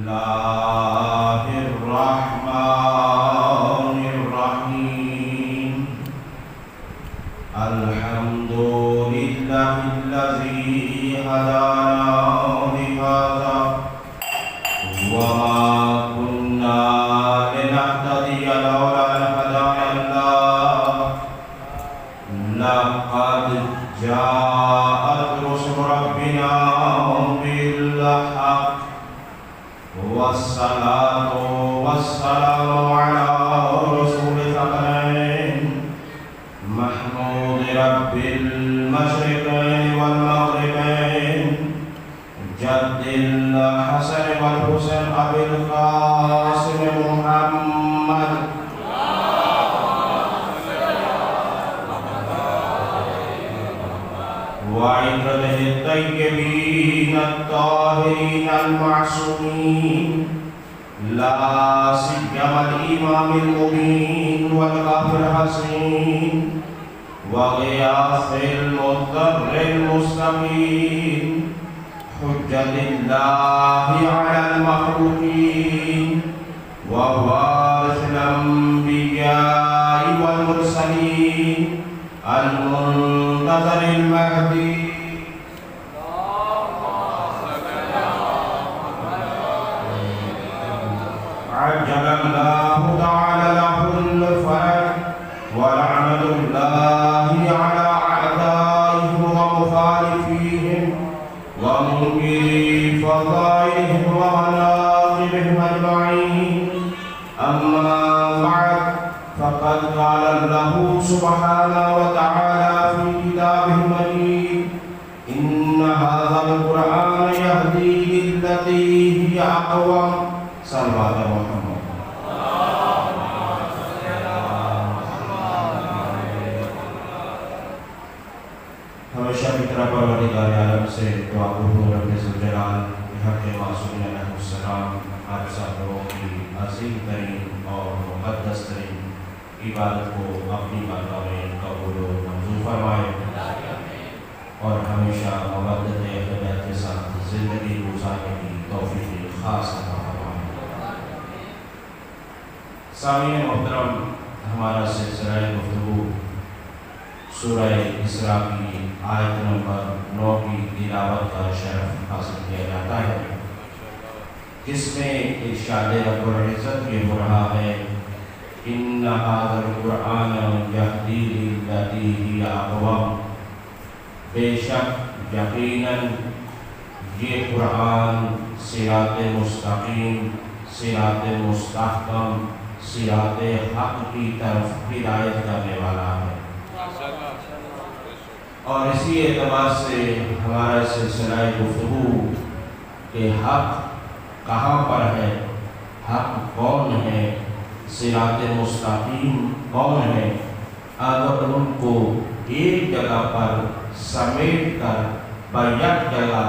الله الرحمن الرحيم الحمد لله الذي هدانا لهذا وما كنا لنهتدي لولا أن هدانا الله لقد جاءت رسل ربنا بالحق والصلاة والسلام على رسول الثقلين محمود رب المشرقين والمغربين جد الحسن والحسين أبي القاسم محمد وعترته الطيبين الطاهرين المعصومين لا سيما الإمام المبين والغافر الحسين وغياث المضطر المستقيم حجة الله على المخلوقين ووارث الأنبياء والمرسلين المنتظر المهدي عجل الله تعالى له الفرج ولعنة الله على أعدائهم ومخالفيهم ومنكري فضائلهم ومناقبهم أجمعين أما بعد فقد قال الله سبحانه وتعالى في كتابه المجيد إن هذا القرآن يهدي للتي هي أقوم صلى الله عليه وسلم ہمیشہ کی طرح پروردگار عالم سے دعا قبول رب ذوالجلال بحق معصومین علیہ السلام آپ سب لوگوں کی عظیم ترین اور مقدس ترین عبادت کو اپنی بارگاہ میں قبول و منظور فرمائے اور ہمیشہ مودت اہل بیت کے ساتھ زندگی گزارنے کی توفیق خاص عطا فرمائے۔ سامعین محترم، ہمارا سلسلہ گفتگو سورہ اسراء کی آیت نمبر 9 کی تلاوت کا شرف حاصل کیا جاتا ہے، جس میں ارشاد رب العزت یہ ہو رہا ہے إِنَّ هَذَا الْقُرْآنَ يَهْدِي لِلَّتِي هِيَ أَقْوَمُ، بے شک یقیناً یہ قرآن صراط مستقیم، صراط مستحکم، صراط حق کی طرف ہدایت کرنے والا ہے۔ اور اسی اعتبار سے ہمارا سلسلہ گفتگو کہ حق کہاں پر ہے، حق کون ہے، صراط مستقیم کون ہے، اگر ان کو ایک جگہ پر سمیٹ کر بیک جگہ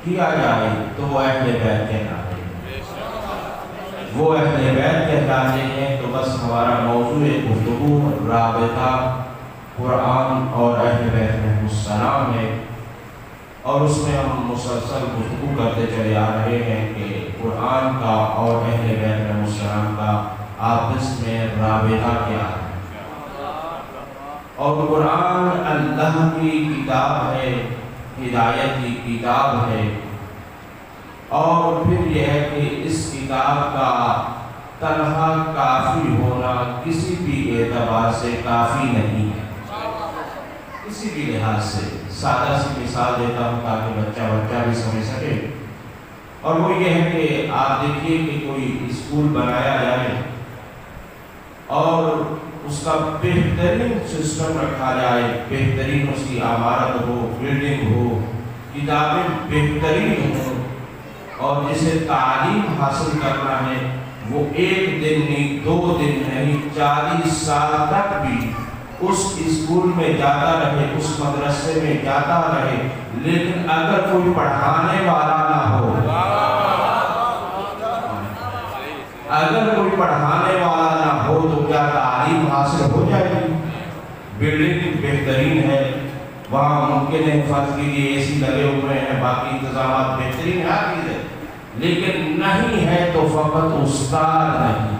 کیا جائے تو وہ اہل بیت کہلاتے ہیں۔ وہ اہل بیت کہلاتے ہیں۔ تو بس ہمارا موضوع گفتگو رابطہ قرآن اور اہل بیت علیہ السلام ہے، اور اس میں ہم مسلسل گفتگو کرتے چلے آ رہے ہیں کہ قرآن کا اور اہل بیت علیہ السلام کا آپس میں رابطہ کیا ہے۔ اور قرآن اللہ کی کتاب ہے، ہدایت کی کتاب ہے، اور پھر یہ ہے کہ اس کتاب کا تنہا کافی ہونا کسی بھی اعتبار سے کافی نہیں ہے، کسی بھی لحاظ سے۔ سادہ سی مثال دیتا ہوں تاکہ بچہ بھی سمجھ سکے، اور وہ یہ ہے کہ آپ دیکھیے کہ کوئی اسکول بنایا جائے اور اس کا بہترین سسٹم رکھا جائے، بہترین اس کی عمارت ہو، بلڈنگ ہو، کتابیں بہترین ہوں، اور جسے تعلیم حاصل کرنا ہے وہ 1 دن نہیں، 2 دن نہیں، 40 سال تک بھی اس اسکول میں جاتا رہے، اس مدرسے میں جاتا رہے، لیکن اگر کوئی پڑھانے والا نہ ہو، اگر کوئی پڑھانے والا نہ ہو تو کیا تعلیم حاصل ہو جائے گی؟ بلڈنگ بہترین ہے، وہاں ممکن ہے فرض کیجیے اے سی لگے ہوئے ہیں، باقی انتظامات بہترین ہے، لیکن نہیں ہے تو فقط استاد نہیں۔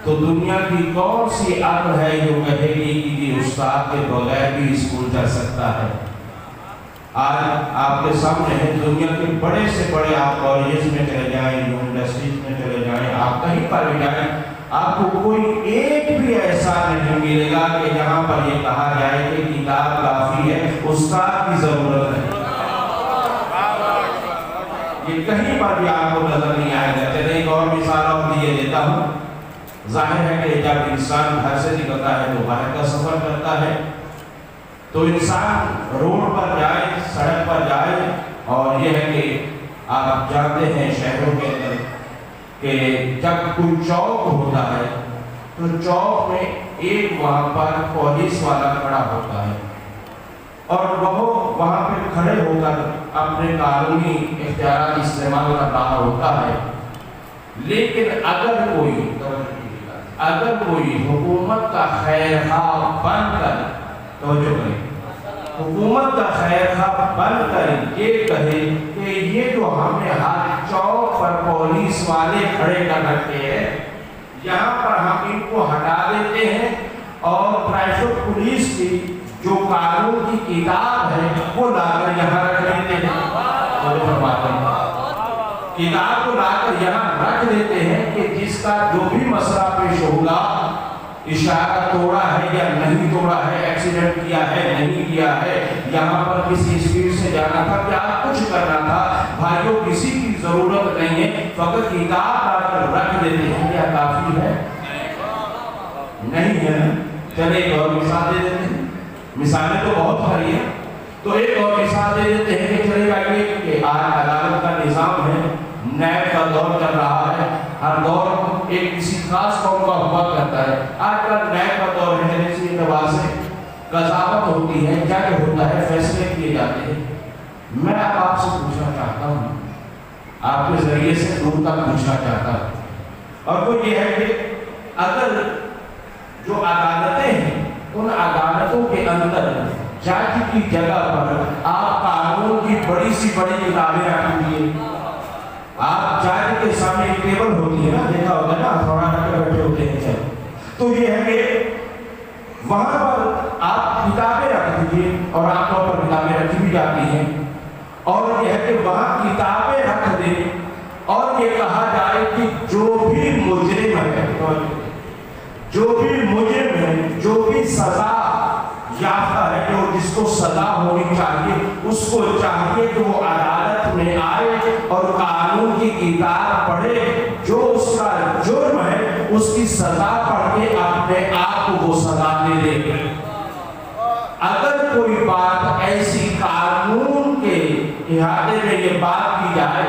تو دنیا کی کون سی عقل ہے جو کہے گی کہ یہ استاد کے بغیر بھی اسکول جا سکتا ہے؟ آج آپ کے سامنے ہے، دنیا کے بڑے سے بڑے آپ کالجز میں چلے جائیں، یونیورسٹیز میں چلے جائیں، آپ کہیں پر بھی جائیں، آپ کو کوئی ایک بھی ایسا نہیں ملے گا کہ جہاں پر یہ کہا جائے کہ کتاب کافی ہے، استاد کی ضرورت ہے۔ یہ کہیں پر بھی آپ کو نظر نہیں آئے گا۔ چلے ایک اور مثال اور دیے دیتا ہوں۔ ظاہر ہے کہ جب انسان گھر سے نکلتا ہے تو باہر کا سفر کرتا ہے، تو انسان روڈ پر جائے، سڑک پر جائے، اور یہ ہے کہ آپ جانتے ہیں شہروں کے اندر کہ جب کوئی چوک ہوتا ہے تو چوک میں ایک وہاں پر پولیس والا کھڑا ہوتا ہے، اور وہ وہاں پہ کھڑے ہو کر اپنے قانونی اختیارات استعمال کر رہا ہوتا ہے۔ لیکن اگر کوئی حکومت کا خیر خواہ بن کر، توجہ کریں، حکومت کا خیر خواہ بن کر یہ کہے کہ یہ جو ہم نے ہر چوک پر پولیس والے کھڑے کر رکھے ہیں، یہاں پر ہم ان کو ہٹا دیتے ہیں اور ٹریفک پولیس کی جو قانون کی کتاب ہے وہ لا کر یہاں رکھ دیتے ہیں، کتاب کو لا کر یہاں رکھ دیتے ہیں کہ جس کا جو بھی مسئلہ پیش ہوگا، اشارہ توڑا ہے یا نہیں توڑا ہے، ایکسیڈنٹ کیا ہے نہیں کیا ہے، یہاں پر کسی اسپیڈ سے جانا تھا، کیا کچھ کرنا تھا، بھائیوں کسی کی ضرورت نہیں ہے، فقط کتاب لا کر رکھ دیتے ہیں۔ کیا کافی ہے؟ نہیں ہے نا؟ چلے ایک اور مثال دے دیتے ہیں، مثالیں تو بہت ساری ہیں، تو ایک اور مثال دے دیتے ہیں کہ چلے جائیے کہ آج عدالت کا نظام ہے، نیب کا دور چل رہا ہے، ہر دور ایک کسی خاص قوم کا ہوا کرتا ہے، آج کل نیب کا دور ہے، اسی اعتبار سے قضاوت ہوتی ہے، جج ہوتا ہے، فیصلے کیے جاتے ہیں۔ میں اب آپ سے پوچھنا چاہتا ہوں، آپ کے ذریعے سے دور تک پوچھنا چاہتا ہوں، اور وہ یہ ہے کہ اگر جو عدالتیں ہیں ان عدالتوں کے اندر جج کی جگہ پر آپ قانون کی بڑی سی بڑی کتابیں رکھ دیجیے، آپ جج کے سامنے ایک ٹیبل ہوتی ہے نا، دیکھا ہوگا نا، تھوڑا رکھ کے بیٹھے ہوتے ہیں، تو یہ ہے کہ وہاں پر آپ کتابیں رکھ دیجیے، اور عام طور پر کتابیں رکھی بھی جاتی ہیں، اور یہ ہے کہ وہاں کتابیں رکھ دیں اور یہ کہا جائے کہ جو بھی مجرم ہے، جو بھی سزا یافتہ ہے، جو جس کو سزا ہونی چاہیے، اس کو چاہیے کہ وہ عدالت میں آئے اور قانون کی کتاب پڑھے، جو اس کا جرم ہے اس کی سزا پڑھ کے اپنے آپ کو وہ سزا دے دے۔ اگر کوئی بات ایسی قانون کے احاطے میں یہ بات کی جائے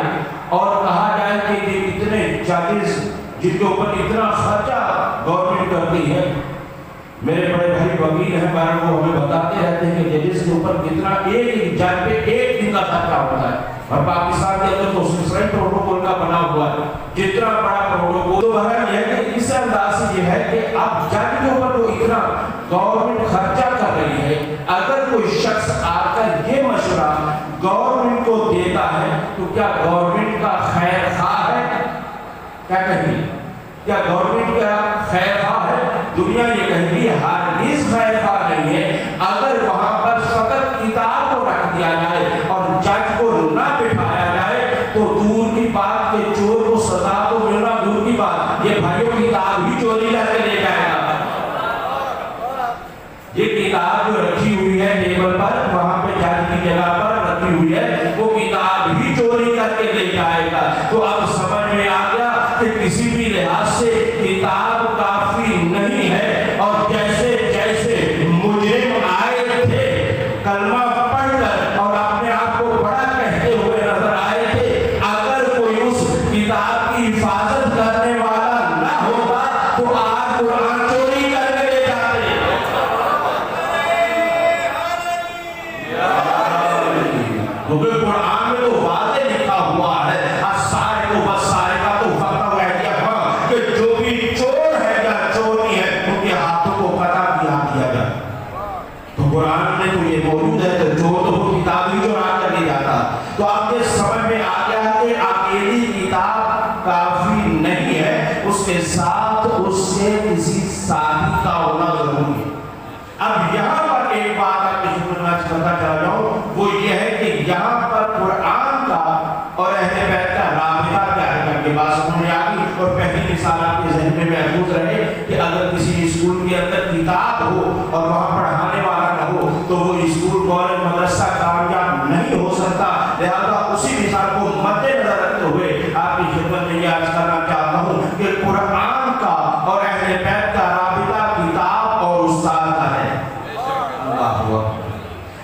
اور کہا جائے کہ یہ اتنے ججز جن کے اوپر اتنا خرچہ گورنمنٹ کرتی ہے، میرے بڑے بھائی وکیل ہیں، وہ ہمیں بتاتے رہتے ہیں کہ ججز کے اوپر کتنا ایک جج پہ ایک دن کا خرچہ ہوتا ہے، اور پاکستان کے اندر تو سوسائڈ پروٹوکول کا بنا ہوا ہے، جتنا بڑا پروٹوکول، تو بہرحال یہ ہے کہ اس انداز سے یہ ہے کہ اب جج کے اوپر تو اتنا گورنمنٹ خرچہ کر رہی ہے، اگر کوئی شخص آ کر یہ مشورہ گورنمنٹ کو دیتا ہے تو کیا گورنمنٹ کا خیر خواہ ہے؟ کیا کہیں گے؟ کیا گورنمنٹ کا خیر خواہ ہے؟ دنیا یہ کہیں گی ہرگز خیر خواہ نہیں ہے۔ اگر وہاں پر فقط کتاب کو رکھ دیا جائے اور جج کو نہ بٹھایا جائے تو دور کی بات کہ چور کو سزا تو ملنا دور کی بات، یہ بھائیوں کتاب ہی چوری کر کے لے جائے گا۔ یہ کتاب جو رکھی ہوئی ہے ٹیبل پر، وہاں پہ جج کی جگہ پر رکھی ہوئی ہے، وہ کتاب ہی چوری کر کے لے جائے گا۔ تو اب سمجھ میں آ گیا کہ کسی بھی لحاظ سے کتاب کافی نہیں ہے، اور جیسے جیسے مجرم آئے تھے کلمہ پڑھ کر اور اپنے آپ کو بڑا کہتے ہوئے نظر آئے تھے، اگر کوئی اس کتاب کی حفاظت کرنے والا نہ ہوتا تو آج قرآن چوری کر کے لے جاتے۔ کیونکہ قرآن میں تو واضح لکھا ہوا ہے، السارق کتاب کافی نہیں ہے، اس کے ساتھ اس سے کسی ساتھی کا ہونا ضروری ہے۔ اب یہاں پر ایک بات آپ کی خدمت میں کرتا چلا جاؤں، وہ یہ ہے کہ یہاں پر قرآن کا اور اہل بیت کا رابطہ کیا ہے کر کے بات سمجھ میں آ گئی۔ اور پہلی مثال آپ کے ذہن میں محفوظ رہے کہ اگر کسی اسکول کے اندر کتاب ہو اور وہاں پڑھانے والا نہ ہو تو وہ اسکول کالج مدرسہ کامیاب نہیں ہو سکتا۔ لہذا اسی مثال کو مد نظر رکھتے ہوئے آپ کی خدمت میں یہ عرض کرنا چاہتا ہوں کہ قرآن کا اور اہل بیت کا رابطہ کتاب اور استاد کا ہے۔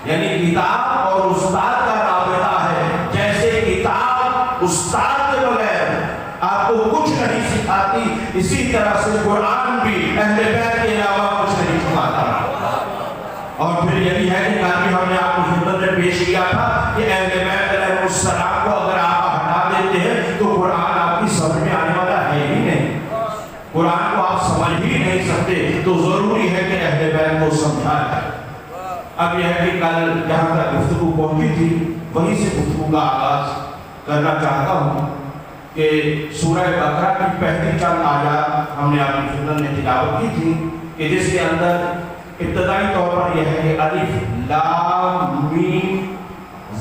یعنی کتاب اور استاد کا رابطہ ہے۔ جیسے کتاب استاد کے بغیر آپ کو کچھ نہیں سکھاتی، اسی طرح سے قرآن بھی اہل بیت کے علاوہ کچھ نہیں سکھاتا۔ اور پھر یہی ہے کہ کل بھی ہم نے آپ کو خدمت میں پیش کیا تھا کہ اہل بیت علیہ السلام کو اگر آپ ہٹا دیتے ہیں تو قرآن آپ کی سمجھ میں آنے والا ہے ہی نہیں، قرآن کو آپ سمجھ ہی نہیں سکتے۔ تو ضروری ہے کہ اہل بیت کو سمجھا جائے۔ اب یہ ہے کہ کل جہاں تک گفتگو پہنچی تھی وہیں سے گفتگو کا آغاز کرنا چاہتا ہوں کہ سورہ بقرہ کی پہلی چند آیات ہم نے آپ کی خدمت میں تلاوت کی تھی کہ جس کے اندر ابتدائی طور پر یہ ہے کہ الف لام میم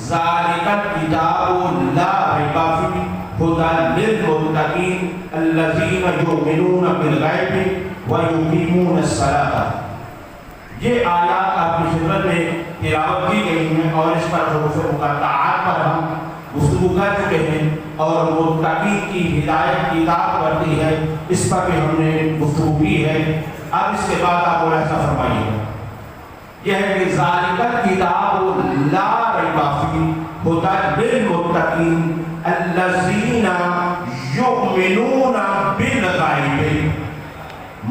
ذالک الکتاب لا ریب فیہ ھدی للمتقین الذین یؤمنون بالغیب ویقیمون الصلاۃ۔ یہ آیات آپ کی خدمت میں تلاوت کی گئی ہیں اور اس پر حروف مقطعات پر ہم گفتگو کر چکے ہیں اور متقین کی ہدایت کتاب کرتی ہے، اس پر بھی ہم نے گفتگو کی ہے۔ اب اس کے بعد آپ کو ایسا فرمائیے یہ ہے کہ ذالک الکتاب لا ریب فیہ ھدی للمتقین الذین یؤمنون بالغیب۔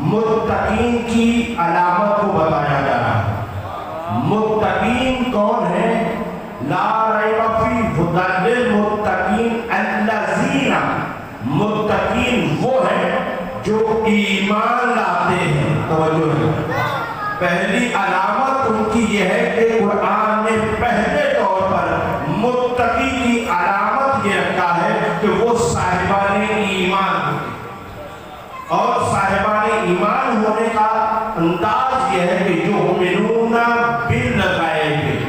متقین کی علامت کو بتایا جا رہا ہے۔ متقین کون ہے؟ لا ریب فیہ ھدی للمتقین الذین، متقین وہ ہیں جو ایمان لاتے ہیں۔ توجہ ہے، پہلی علامت ان کی یہ ہے کہ قرآن نے پہلے طور پر متقی کی علامت یہ رکھا ہے کہ وہ صاحبان ایمان ہوتے ہیں۔ اور صاحبان ایمان ہونے کا انداز یہ ہے کہ جو یؤمنون بالغیب،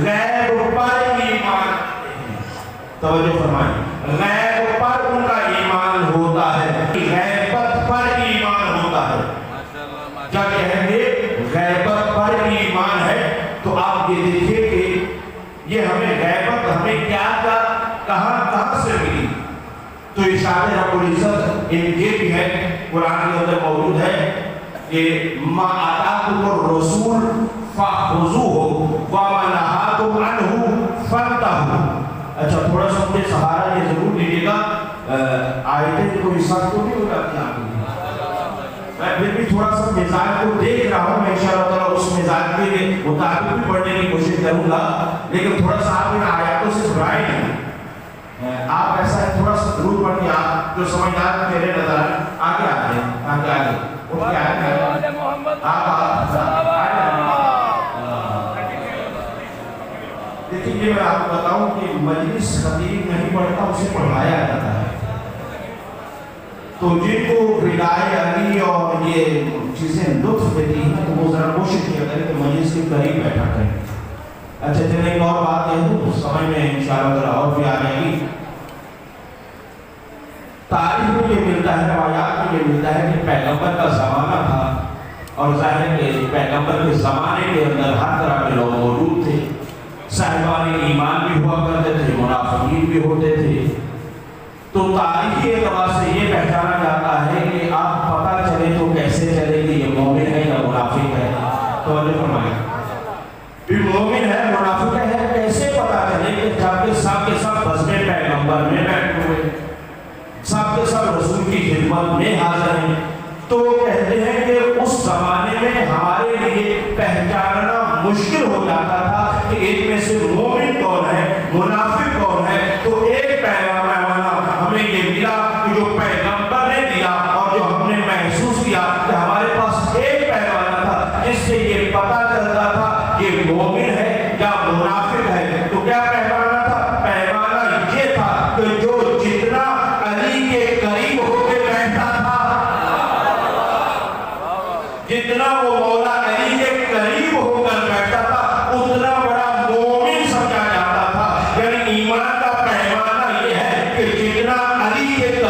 غیب پر ایمان، توجہ فرمائیں، غیب پر ان کا ایمان ہوتا ہے، غیبت پر ایمان ہوتا ہے۔ کیا کہیں گے؟ غیبت پر ایمان ہے۔ تو آپ یہ دیکھیں کہ یہ ہمیں غیبت ہمیں کیا کہاں سے ملی؟ تو ارشاد رب العزت ایک یہ بھی ہے قرآن کے اندر موجود ہے کہ ما آتاکم الرسول فخذوہ وما نہاکم عنہ فانتہوا۔ اچھا تھوڑا سا مجھے سہارا یہ ضرور دیجیے گا، آیتیں کوئی سخت تو نہیں ہو جاتی آپ کو؟ میں پھر بھی تھوڑا سا مزاج کو دیکھ رہا ہوں، میں انشاءاللہ تعالیٰ اس مزاج کے مطابق بھی پڑھنے کی کوشش کروں گا، لیکن تھوڑا سا آپ ان آیاتوں سے گھبرائیں نہیں۔ آپ ایسا ہے تھوڑا سا ضرور پڑھیں، آپ جو سمجھدار میرے نظر آگے آتے ہیں، آگے اٹھ کے آئے دیکھیں۔ یہ میں آپ کو بتاؤں کہ مجلس خطیب نہیں پڑھتا، اسے پڑھایا جاتا ہے۔ تو جن کو ردائے علی اور یہ چیزیں لطف دیتی ہیں تو وہ ذرا کوشش کیا کریں کہ مجلس کے قریب بیٹھا کریں۔ اچھا چلیں ایک اور بات ہے تو سمجھ میں انشاءاللہ ذرا اور بھی آ جائے گی۔ تاریخ میں یہ ملتا ہے، روایات میں یہ ملتا ہے کہ پیغمبر کا زمانہ تھا اور ظاہر ہے کہ پیغمبر کے زمانے کے اندر ہر طرح کے لوگ موجود تھے، صاحبان ایمان بھی ہوا کرتے تھے، منافقین بھی ہوتے تھے۔ تو تاریخی اعتبار سے یہ پہچانا جاتا ہے کہ آپ پتہ چلے تو کیسے چلے کہ یہ مومن ہے یا منافق ہے؟ توجہ فرمائیں، یہ مومن ہے منافق ہے کیسے پتہ چلے کہ جب سب کے سب بزم پیغمبر میں بیٹھے ہوئے، سب کے سب رسول کی خدمت میں حاضر ہیں؟ تو کہتے ہیں کہ اس زمانے میں ہمارے لیے پہچاننا مشکل ہو جاتا تھا کہ ایک میں سے مومن کون ہے، منافق کون ہے۔ تو ایک پیغام ہمیں یہ ملا کہ جو پیغمبر نے دیا اور جو ہم نے محسوس کیا کہ ہمارے پاس ایک پیغام تھا جس سے یہ پتہ چلتا تھا کہ مومن ہے یا منافق ہے۔ تو کیا پیغام تھا؟ پیغام یہ تھا کہ جو جتنا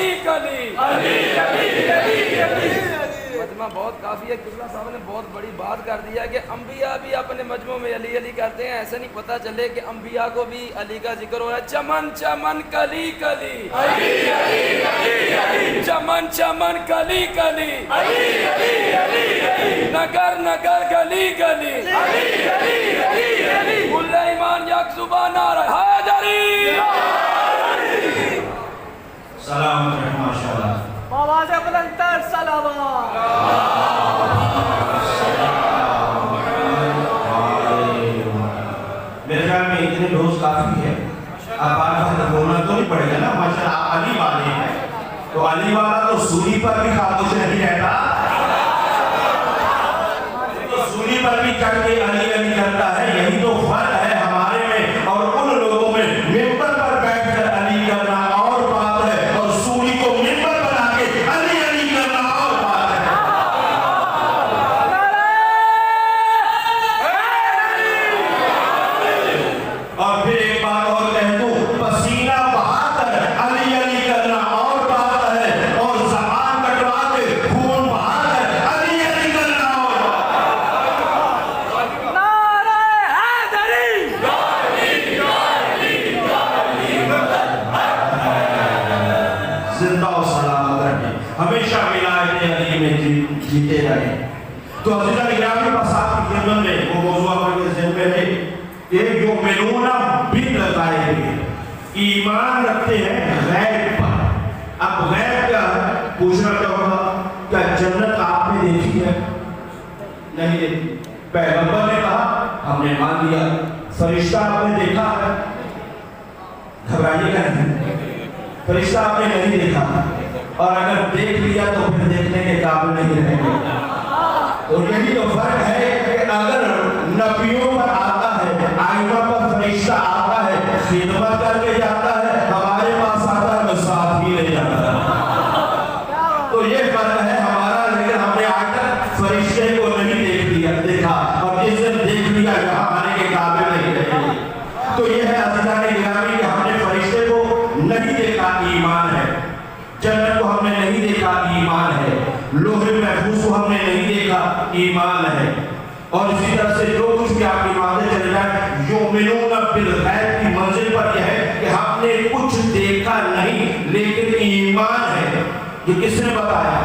علی کلی علی علی علی علی مجمع بہت کافی ہے. قبلہ صاحب نے بہت بڑی بات کر دیا کہ انبیاء بھی اپنے مجموع میں علی علی کرتے ہیں. ایسا نہیں پتہ چلے کہ انبیاء کو بھی علی کا ذکر ہو رہا ہے. چمن چمن کلی کلی علی علی علی علی چمن چمن کلی کلی علی علی علی علی نگر نگر گلی گلی علی علی علی علی کل ایمان یک زبان نعرہ حیدری. سلام علیکم ماشاءاللہ. آواز بلندتر سلام. میرے خیال میں اتنے ڈوز کافی ہے. اب بات بولنا تو نہیں پڑے گا نا. ماشاءاللہ آپ علی والے ہیں تو علی والا تو سولی پر بھی خاموش نہیں رہتا, تو سولی پر بھی چڑھ کے علی علی کرتا ہے. یہی تو فرق ہے ہمارے میں اور ان لوگوں میں. ممبر پر بیٹھ کر علی کرنا اور بات ہے, اور سولی کو ممبر بنا کے علی علی کرنا اور بات ہے. اور پھر ایک بات اور کہہ دوں, پسینہ بہا کر علی علی کرنا اور بات ہے, اور زبان کٹوا کے خون بہا کر علی علی کرنا اور بات ہے. نعرہ حیدری زندہ و سلامت رہے, ہمیشہ ولایت علی میں جیتے رہے. تو عزیزہ گرامی بس آپ کی خدمت میں وہ موضوع پر کے ذہن میں ہے کہ یؤمنون بالغیب, ایمان رکھتے ہیں غیب پر. اب غیب کیا ہے پوچھنا چاہوں گا, کیا جنت آپ نے دیکھی ہے؟ نہیں دیکھی. پیغمبر نے کہا ہم نے مان لیا. فرشتہ آپ نے دیکھا ہے؟ گھبرائیے گا نہیں, فرشتہ آپ نے نہیں دیکھا, اور اگر دیکھ لیا تو پھر دیکھنے کے قابل نہیں رہیں گے. تو یہی تو فرق ہے کہ اگر نبیوں پر آتا ہے, آئمہ پر فرشتہ آتا ہے, خدمت کر کے جاتا ہے, ہمارے پاس آتا ہے تو ساتھ ہی لے جاتا ہے. تو یہ فرق ہے ہمارا. لیکن ہم نے آج تک فرشتے کو نہیں دیکھا, اور جس دن دیکھ لیا یہاں آنے کے قابل نہیں رہیں گے. تو یہ ہے عزیزان گرامی کہ ہم نے فرشتے کو نہیں دیکھا, ایمان ہے. جنت کو ہم نے نہیں دیکھا, ایمان ہے. لوح محفوظ کو ہم نے نہیں دیکھا, ایمان ہے. اور اسی طرح سے جو کچھ بھی آپ ایمان سے چل جائے, یؤمنون بالغیب کی منزل پر یہ ہے کہ ہم نے کچھ دیکھا نہیں لیکن ایمان ہے. یہ کس نے بتایا؟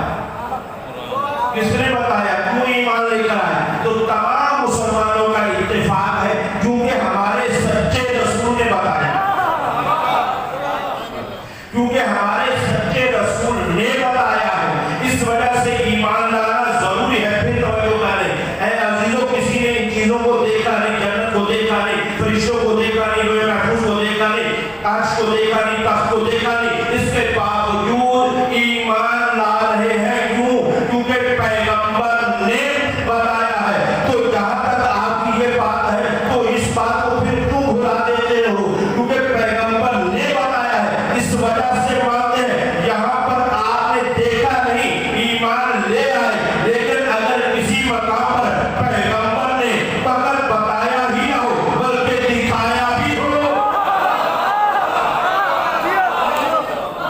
کس نے بتایا؟ کیوں ایمان لے کر آئے؟ تو تمام مسلمانوں کا اتفاق ہے کیونکہ ہمارے سچے رسول نے بتایا, کیونکہ ہمارے سچے رسول نے بتایا ہے. اس وجہ سے ایمان لانا ضروری ہے. پھر توجہ کریں اے عزیزوں, کسی نے ان چیزوں کو دیکھا نہیں, جنت کو دیکھا نہیں, فرشتوں کو دیکھا نہیں, لوح محفوظ کو دیکھا نہیں, عرش کو دیکھا نہیں, تخت کو دیکھا نہیں, اس کے باوجود ایمان لا رہے ہیں. کیوں؟ کیونکہ پیغمبر نے بتایا ہے. تو جہاں تک آپ کی یہ بات ہے تو اس بات کو پھر کیوں بھلا دیتے ہو؟ کیونکہ پیغمبر نے بتایا ہے, اس وجہ سے مانتے ہیں. یہاں پر آپ نے دیکھا نہیں, ایمان لے آئے. لیکن اگر کسی مقام پر پیغمبر نے فقط بتایا ہی نہ ہو بلکہ دکھایا بھی ہو,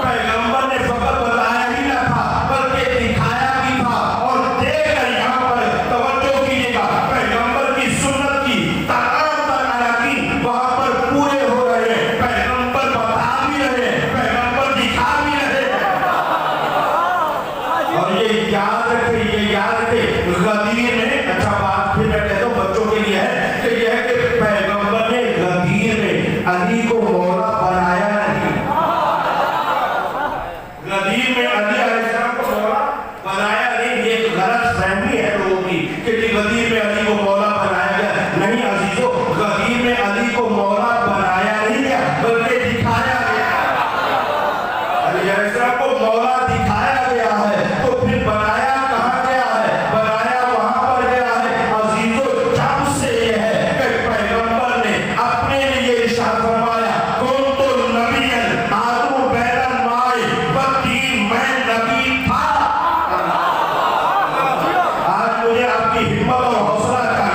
پیغمبر نے فقط بتایا ہی نہ تھا بلکہ دکھایا بھی تھا, اور دیکھ کر یہاں پر توجہ کیجیے گا, پیغمبر کی سنت کی تمام اراکین وہاں پر پورے ہو رہے ہیں. پیغمبر بتا بھی رہے ہیں, پیغمبر دکھا بھی رہے ہیں. اور یہ یاد رکھے, یہ یاد رکھے, غدیر میں, اچھا بات پھر میں کہتا ہوں بچوں کے لیے ہے کہ یہ ہے کہ پیغمبر نے غدیر میں علی کو مولا بنایا نہیں. غدیر میں علی علیہ السلام کو مولا بنایا نہیں. یہ ایک غلط فہمی ہے لوگوں کی کہ غدیر میں علی کو مولا بنایا گیا. نہیں عزیزو, غدیر میں علی کو مولا بنایا نہیں گیا بلکہ دکھایا گیا. علی علیہ السلام کو مولا دکھایا گیا ہے. تو پھر بنایا کہاں گیا ہے؟ بنایا وہاں پر گیا ہے. عزیزو, جب سے یہ ہے کہ پیغمبر نے اپنے لیے ارشاد فرمایا, کنت نبیا آدم بین الماء والطین, میں نبی تھا. آج مجھے آپ کی ہمت اور حوصلہ چاہیے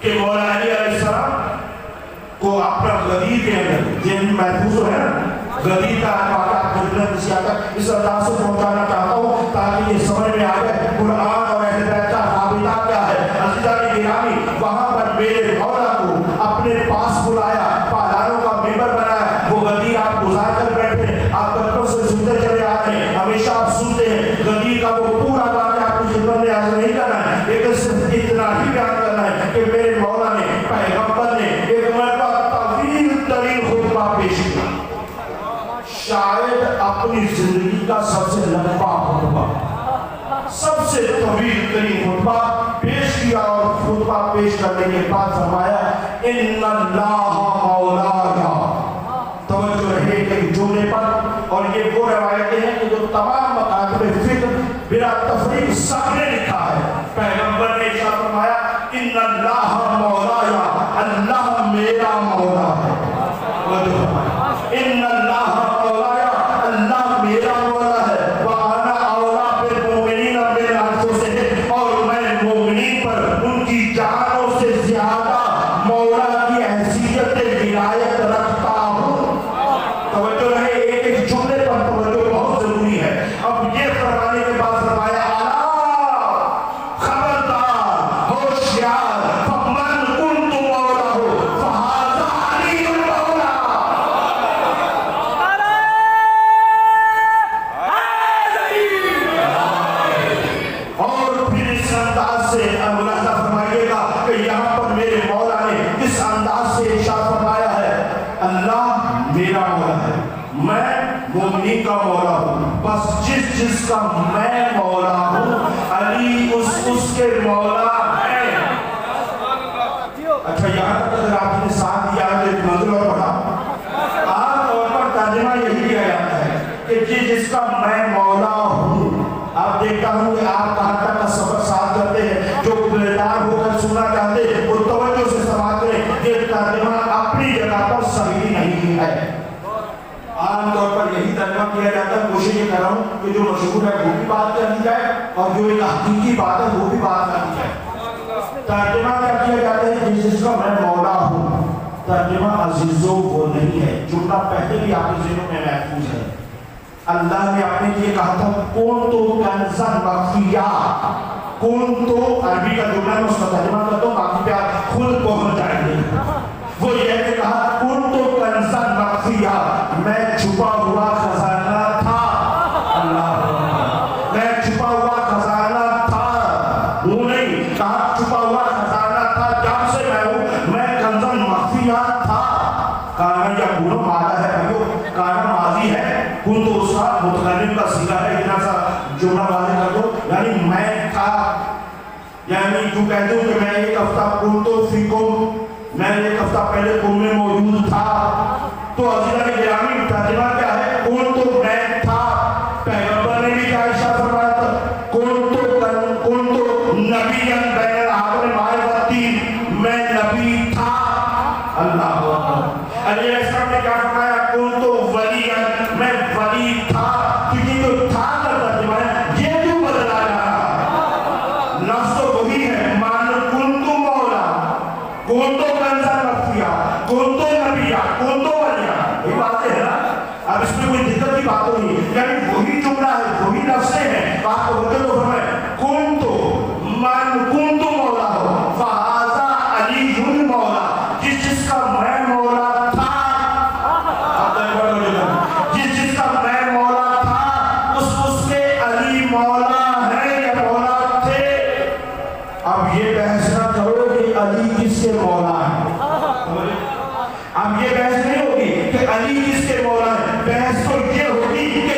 کہ مولا علی علیہ السلام کو اپنا غدیر کے اندر جن محفوظ ہے غدیر کا واقعہ خدمت کسی آتا اس انداز سے پہنچانا چاہتا ہوں تاکہ یہ سمجھ میں آئے قرآن اور اہل بیت کا رابطہ کیا ہے۔ عزیزان گرامی وہاں پر میرے مولا کو اپنے پاس بلایا، پالانوں کا ممبر بنایا، وہ غدیر آپ گزار کر بیٹھے، آپ بچوں سے سنتے چلے آتے ہیں، ہمیشہ آپ سنتے ہیں غدیر کا وہ پورا واقعہ آپ کی خدمت میں حاضر نہیں کرنا ہے، لیکن صرف اتنا ہی بیان کرنا ہے کہ میرے مولا نے پیغمبر نے ایک مرتبہ طویل ترین خطبہ پیش کیا، شاید اپنی زندگی کا سب سے لمبا خطبہ، سب سے طویل ترین خطبہ پیش کیا، اور خطبہ پیش کرنے کے بعد فرمایا ان اللہ مولایا۔ توجہ رہے ایک جملے پر، اور یہ وہ روایتیں ہیں کہ جو تمام مکاتب فکر بلا تفریق سب نے لکھا ہے۔ پیغمبر نے ارشاد فرمایا ان اللہ مولایا، اللہ میرا مولا ہے۔ ان اللہ مولایا، اللہ میرا مولا ہے، وانا اولا بالمؤمنین من انفسہم، اور میں مومنین پر ان کی جانوں سے زیادہ مولا کی حیثیت ولایت رکھتا ہوں۔ توجہ رہے ایک ایک جملے پر توجہ بہت ضروری ہے۔ اب یہ فرمانے کے بعد فرمایا خبردار ہوشیار فمن کنت مولا ہو فہذا علی المولا۔ اور پھر اس انداز سے ملاحظہ فرمائیے گا کہ یہاں پر میرے مولا نے اس انداز سے ارشاد فرمایا ہے اللہ میرا مولا ہے، میں مومنین کا مولا ہوں، بس جس کا میں مولا ہوں علی اس کے مولا ہے۔ اچھا یہاں تک اگر آپ نے ساتھ دیا تو ایک نظر اور پڑھا، عام طور پر ترجمہ یہی کیا جاتا ہے کہ جس کا میں مولا ہوں۔ آپ دیکھتا ہوں کہ آپ کہاں تک کا سبق ساتھ کرتے ہیں، جو بیدار ہو کر سننا چاہتے ہیں وہ توجہ سے سماعت کریں، یہ ترجمہ اپنی جگہ پر صحیح نہیں ہے۔ عام طور پر یہی ترجمہ کیا جاتا ہے، کوشش یہ کر رہا ہوں کہ جو مشہور ہے وہ بھی بات کر دی جائے اور جو ایک حقیقی بات ہے وہ بھی بات کر دی جائے۔ ترجمہ کیا کیا جاتا ہے جس کا میں مولا ہوں، ترجمہ عزیزوں وہ نہیں ہے، جملہ پہلے بھی آپ کے ذہنوں میں محفوظ ہے۔ اللہ نے اپنے لیے کہا تھا کون تو کنزن مخفیہ، کون تو عربی کا جملہ میں اس کا ترجمہ کرتا ہوں باقی پہ آپ خود پہنچ جائیں گے۔ وہ یہ کہ کہا کون تو کنزن مخفیہ، میں چھپا ہوا خزانہ تھا، اللہ میں چھپا ہوا خزانہ تھا، وہ نہیں کہا چھپا ہوا خزانہ تھا جب سے میں ہوں، میں کنزن مخفیہ تھا۔ کانا یا پورا مادہ ہے بھائیو، کانا ماضی ہے، کن تو اس کا متقلب کا صیغہ ہے، اتنا سا جملہ واضح کر دو، یعنی میں تھا، یعنی جو کہتے ہوں کہ میں ایک ہفتہ کن تو فیکم، میں ایک ہفتہ پہلے تم میں موجود تھا۔ تو عزیزہ گرامی ترجمہ کیا ہے؟ کن تو میں تھا۔ پیغمبر نے بھی کیا ارشاد فرمایا تھا کن تو نبی بین العالم معرفتی، میں نبی تھا۔ اللہ علیہ السلام نے کیا فرمایا کن تو ولی، میں ولی تھا، کیونکہ جو تھا کا ترجمہ ہے یہ جو بدلا جا رہا لفظ تو وہی ہے، مان کن تو مولا، کن تو کنزن مخفیہ، کن تو نبیہ، کن تو ولیہ، یہ باتیں ہے نا۔ اب اس میں کوئی دقت کی بات نہیں، یعنی وہی جملہ ہے، وہی لفظیں ہیں، بات کو ہوتے تو فرمائے کن تو مان کن تو مولا ہو فہذا علی المولا، جس کا میں مولا تھا، جس کا میں مولا تھا اس کے علی مولا ہے یا مولا تھے۔ اب یہ بحث نہ کرو کہ علی کس کے مولا ہے، اب یہ بحث نہیں ہوگی کہ علی کس کے مولا ہے، بحث تو یہ ہوگی کہ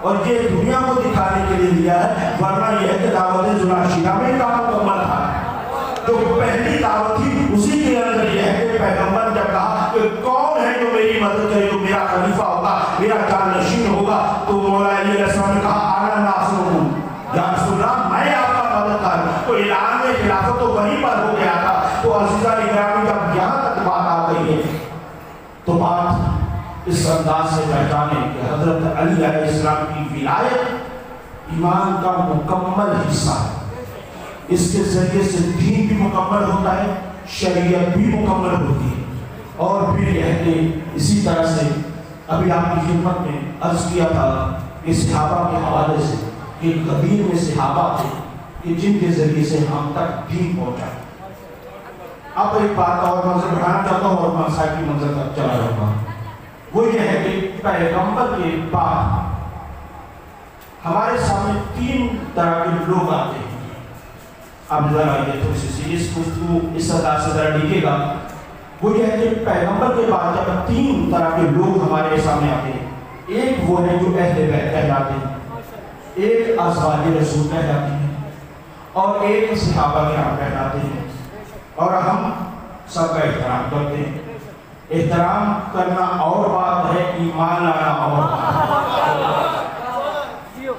اور یہ دنیا کو دکھانے کے لیے دیا ہے، ورنہ یہ ہے کہ دعوت ذوالعشیرہ میں کام مکمل تھا۔ جو پہلی دعوت تھی اسی کے اندر یہ ہے کہ پیغمبر جب کہا کہ کون ہے جو میری مدد کرے، جو میرا خلیفہ ہوگا، میرا جانشین ہوگا، تو مولا علی علیہ السلام نے کہا آنا ناصرکم، یا رسول اللہ میں آپ کا مددگار ہوں۔ تو اعلان خلافت تو وہیں پر ہو گیا تھا۔ تو عزیزہ اکرامی جب یہاں تک بات آ گئی ہے تو بات اس انداز سے پہچانے کہ حضرت علی علیہ السلام کی ولایت ایمان کا مکمل حصہ ہے۔ اس کے ذریعے سے دین بھی مکمل ہوتا ہے، شریعت بھی مکمل ہوتی ہے۔ اور پھر یہ ہے کہ اسی طرح سے ابھی آپ کی خدمت میں عرض کیا تھا کہ صحابہ کے حوالے سے کہ قدیم میں صحابہ تھے کہ جن کے ذریعے سے ہم تک دین پہنچا۔ اب ایک بات اور منظر بڑھانا چاہتا ہوں اور منصائب کی منظر تک چلا جاؤں گا، وہ یہ ہے کہ پیغمبر کے بعد ہمارے سامنے 3 طرح کے لوگ آتے ہیں۔ اب ذرا یہ تھوڑی سی اس گفتگو اس انداز سے ذرا دیکھیے گا، وہ یہ ہے کہ پیغمبر کے بعد جب 3 طرح کے لوگ ہمارے سامنے آتے ہیں، ایک وہ ہے جو اہل بیت کہلاتے ہیں، ایک ازواج رسول کہلاتے ہیں، اور ایک صحابہ کرام کہلاتے ہیں۔ اور ہم سب کا احترام کرتے ہیں۔ احترام کرنا اور بات ہے، ایمان لانا اور بات۔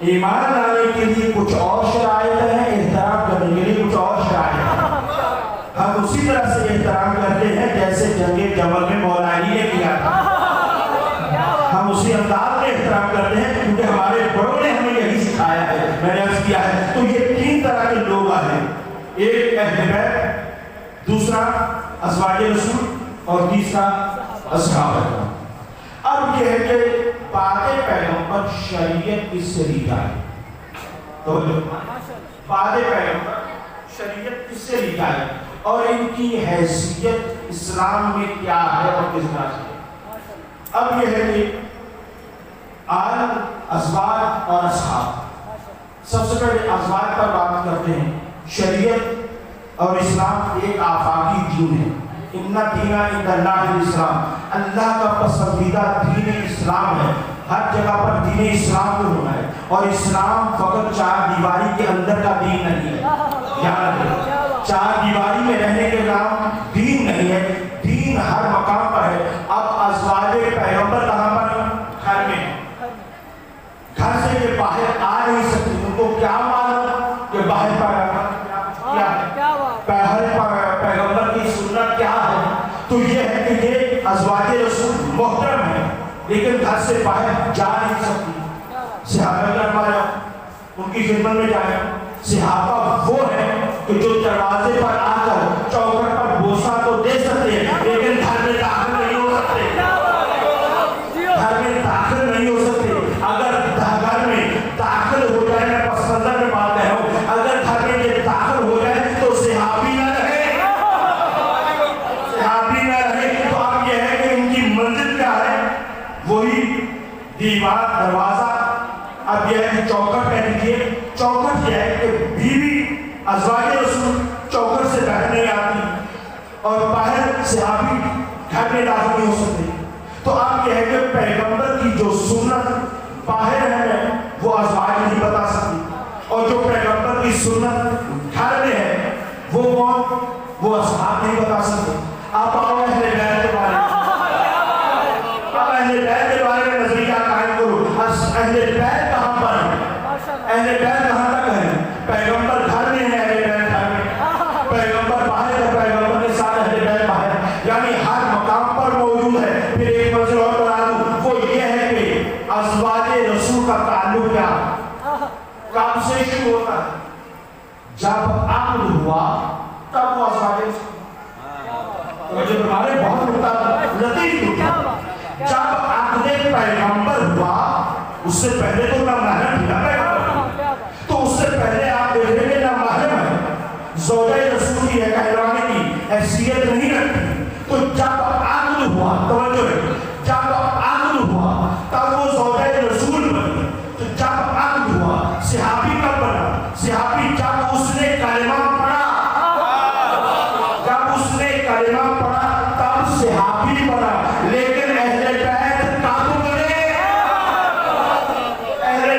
ایمان لانے کے لیے کچھ اور شرائط ہیں، احترام کرنے کے لیے کچھ اور شرائط ہیں۔ ہم اسی طرح سے احترام کرتے ہیں جیسے جنگ جمل میں مولا علی نے کیا تھا۔ ہم اسی انداز میں احترام کرتے ہیں کیونکہ ہمارے بڑوں نے ہمیں یہی سکھایا ہے، میں نے عرض کیا ہے۔ تو یہ 3 طرح کے لوگ ہیں، ایک اہل بیت، دوسرا ازواج رسول، اور تیسرا اصحاب کرام۔ اب یہ ہے کہ بعد پیغمبر شریعت کس سے لی جائے، تو بعد پیغمبر شریعت کس سے لی جائے اور ان کی حیثیت اسلام میں کیا ہے اور کس طرح سے۔ اب یہ ہے کہ آل ازواج اور اصحاب، سب سے پہلے ازواج پر بات کرتے ہیں۔ شریعت اور اسلام ایک آفاقی دین ہے۔ ان دین عند اللہ الاسلام، اللہ کا پسندیدہ دین اسلام ہے۔ ہر جگہ پر دین اسلام کو ہونا ہے، اور اسلام فقط 4 دیواری کے اندر کا دین نہیں ہے۔ یاد رکھیں، 4 دیواری میں رہنے کے نام دین نہیں ہے، دین ہر مقام پر ہے۔ اب ازواج پیغمبر کہاں پر ہیں؟ گھر میں، گھر سے یہ باہر آ نہیں سکتی۔ ان کو کیا معلوم کہ باہر پیغمبر کی سنت کیا ہے؟ تو یہ ہے کہ یہ ازواج رسول محترم ہے، لیکن گھر سے باہر جا نہیں سکتی۔ صحابہ کرام ان کی خدمت میں جائیں۔ صحابہ وہ ہیں کہ جو دروازے پر آ کر چوکھٹ پر بوسہ تو دے سکتے ہیں، لیکن گھر میں داخل نہیں ہو سکتے، گھر میں داخل نہیں ہو سکتے۔ اگر گھر میں داخل ہو جائے، میں پس منظر میں بات کہہ رہا ہوں، اگر گھر میں یہ داخل ہو جائے تو صحابی نہ رہے، صحابی نہ رہے۔ تو اب یہ ہے کہ ان کی منزل کیا ہے؟ وہی دیوار، دروازہ۔ اب یہ ہے کہ چوکھٹ کہہ دیجیے، چوکھٹ یہ ہے کہ بیوی ازواج رسول چوکھٹ سے باہر نہیں آتی، اور باہر صحابی گھر میں داخل نہیں ہو سکتے۔ تو اب یہ ہے کہ پیغمبر کی جو سنت باہر ہے وہ ازواج نہیں بتا سکتی، اور جو پیغمبر کی سنت گھر میں ہے وہ کون؟ وہ اصحاب نہیں بتا سکتے۔ آپ آؤ اہل بیت کے بارے میں، اب اہل بیت کے بارے میں نظریہ قائم کرو۔ اہل بیت کہاں پر ہے؟ اہل بیت کہاں تک ہے؟ پیغمبر گھر میں ہے، اہل بیت گھر میں، پیغمبر باہر ہے، پیغمبر کے ساتھ اہل بیت باہر، یعنی ہر مقام پر موجود ہے۔ پھر ایک منظر اور بتا دوں، وہ یہ ہے کہ ازواج رسول کا تعلق کیا کب سے شروع ہوتا ہے؟ جب عقد ہوا تب وہ ازواج رسول، جو ہمارے بہت لطیف ہوتا، جب عقد پیغمبر ہوا اس سے پہلے تو نہ محرم تھا پیغمبر، تو اس سے پہلے آپ دیکھیں گے نہ محرم ہے، زوجہ رسول کی ہے، کہلانے کی حیثیت نہیں رکھتی۔ تو جب عقد ہوا، توجہ ہے، جب عقد ہوا تب وہ زوجہ رسول بنی۔ تو جب عقد ہوا صحابی کب بنا؟ صحابی جب اس نے کلمہ پڑھا، جب اس نے کلمہ پڑھا تب صحابی بنا۔ لیکن اہل بیت کب بنے؟ اہل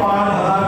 5000